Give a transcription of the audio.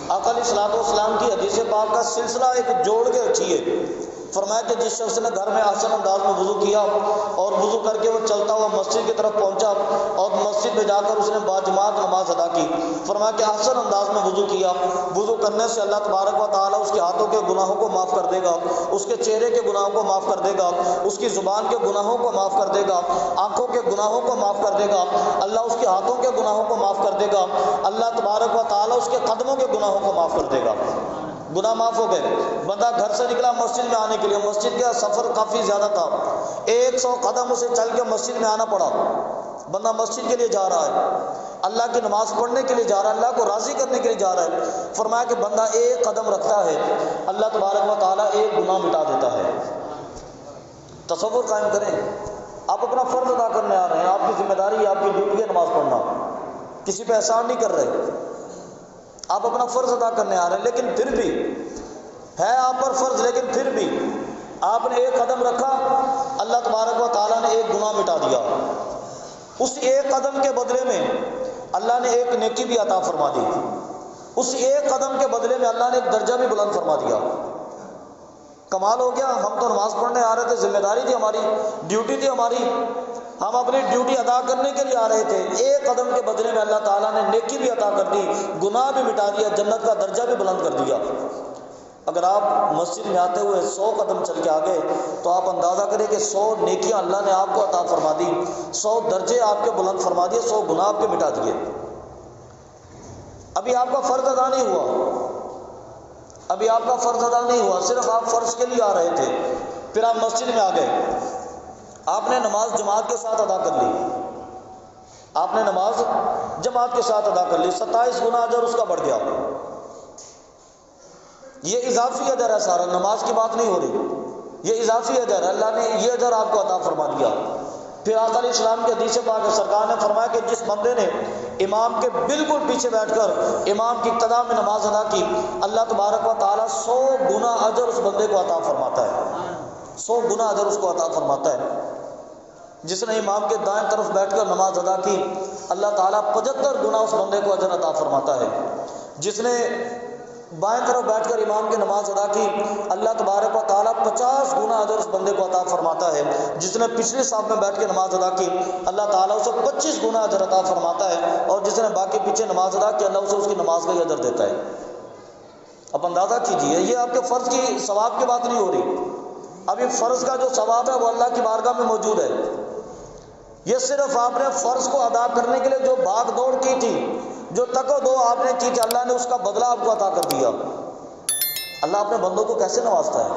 آقا علیہ الصلوۃ والسلام کی حدیث پاک کا سلسلہ ایک جوڑ کے رکھیے۔ فرمایا کہ جس شخص نے گھر میں آسن انداز میں وضو کیا اور وضو کر کے وہ چلتا ہوا مسجد کی طرف پہنچا اور مسجد میں جا کر اس نے باجماعت نماز ادا کی، فرمایا کہ آسن انداز میں وضو کیا، وضو کرنے سے اللہ تبارک و تعالیٰ اس کے ہاتھوں کے گناہوں کو معاف کر دے گا، اس کے چہرے کے گناہوں کو معاف کر دے گا، اس کی زبان کے گناہوں کو معاف کر دے گا، آنکھوں کے گناہوں کو معاف کر دے گا، اللہ اس کے ہاتھوں کے گناہوں کو معاف کر دے گا، اللہ تبارک و تعالیٰ اس کے قدموں کے گناہوں کو معاف کر دے گا۔ گناہ معاف ہو گئے۔ بندہ گھر سے نکلا مسجد میں آنے کے لیے، مسجد کا سفر کافی زیادہ تھا، 100 قدم اسے چل کے مسجد میں آنا پڑا۔ بندہ مسجد کے لیے جا رہا ہے، اللہ کی نماز پڑھنے کے لیے جا رہا ہے، اللہ کو راضی کرنے کے لیے جا رہا ہے۔ فرمایا کہ بندہ ایک قدم رکھتا ہے، اللہ تبارک و تعالیٰ ایک گناہ مٹا دیتا ہے۔ تصور قائم کریں، آپ اپنا فرض ادا کرنے آ رہے ہیں، آپ کی ذمہ داری ہے، آپ کی ڈیوٹی ہے نماز پڑھنا، کسی پہ احسان نہیں کر رہے، آپ اپنا فرض ادا کرنے آ رہے ہیں، لیکن پھر بھی ہے آپ پر فرض، لیکن پھر بھی آپ نے ایک قدم رکھا، اللہ تبارک و تعالیٰ نے ایک گناہ مٹا دیا۔ اس ایک قدم کے بدلے میں اللہ نے ایک نیکی بھی عطا فرما دی، اس ایک قدم کے بدلے میں اللہ نے ایک درجہ بھی بلند فرما دیا۔ کمال ہو گیا۔ ہم تو نماز پڑھنے آ رہے تھے، ذمہ داری تھی ہماری، ڈیوٹی تھی ہماری، ہم اپنی ڈیوٹی ادا کرنے کے لیے آ رہے تھے، ایک قدم کے بدلے میں اللہ تعالیٰ نے نیکی بھی عطا کر دی، گناہ بھی مٹا دیا، جنت کا درجہ بھی بلند کر دیا۔ اگر آپ مسجد میں آتے ہوئے 100 قدم چل کے آگے تو آپ اندازہ کریں کہ 100 نیکیاں اللہ نے آپ کو عطا فرما دی، 100 درجے آپ کے بلند فرما دیے، 100 گناہ آپ کے مٹا دیے۔ ابھی آپ کا فرض ادا نہیں ہوا، ابھی آپ کا فرض ادا نہیں ہوا، صرف آپ فرض کے لیے آ رہے تھے، پھر آپ مسجد میں آ گئے، آپ نے نماز جماعت کے ساتھ ادا کر لی، آپ نے نماز جماعت کے ساتھ ادا کر لی، 27 گنا اجر اس کا بڑھ گیا۔ یہ اضافی اجر ہے سارا، نماز کی بات نہیں ہو رہی، یہ اضافی اجر ہے، اللہ نے یہ اجر آپ کو عطا فرما دیا۔ پھر آقا علیہ السلام کے حدیث پاک سرکار نے فرمایا کہ جس بندے نے امام کے بالکل پیچھے بیٹھ کر امام کی ابتدا میں نماز ادا کی، اللہ تبارک و تعالیٰ 100 گنا اجر اس بندے کو عطا فرماتا ہے، 100 گنا اجر اس کو عطا فرماتا ہے۔ جس نے امام کے دائیں طرف بیٹھ کر نماز ادا کی، اللہ تعالیٰ 75 گنا اس بندے کو اجر عطا فرماتا ہے۔ جس نے بائیں طرف بیٹھ کر امام کی نماز ادا کی، اللہ تبارک و تعالیٰ 50 گنا اجر اس بندے کو عطا فرماتا ہے۔ جس نے پچھلی صف میں بیٹھ کے نماز ادا کی، اللہ تعالیٰ اسے 25 گنا اجر عطا فرماتا ہے، اور جس نے باقی پیچھے نماز ادا کی، اللہ اسے اس کی نماز کا ہی اجر دیتا ہے۔ اب اندازہ کیجئے، یہ آپ کے فرض کی ثواب کی بات نہیں ہو رہی، ابھی فرض کا جو ثواب ہے وہ اللہ کی بارگاہ میں موجود ہے۔ یہ صرف آپ نے فرض کو ادا کرنے کے لیے جو بھاگ دوڑ کی تھی، جو تک و دو آپ نے کی تھی، اللہ نے اس کا بدلہ آپ کو عطا کر دیا۔ اللہ اپنے بندوں کو کیسے نوازتا ہے،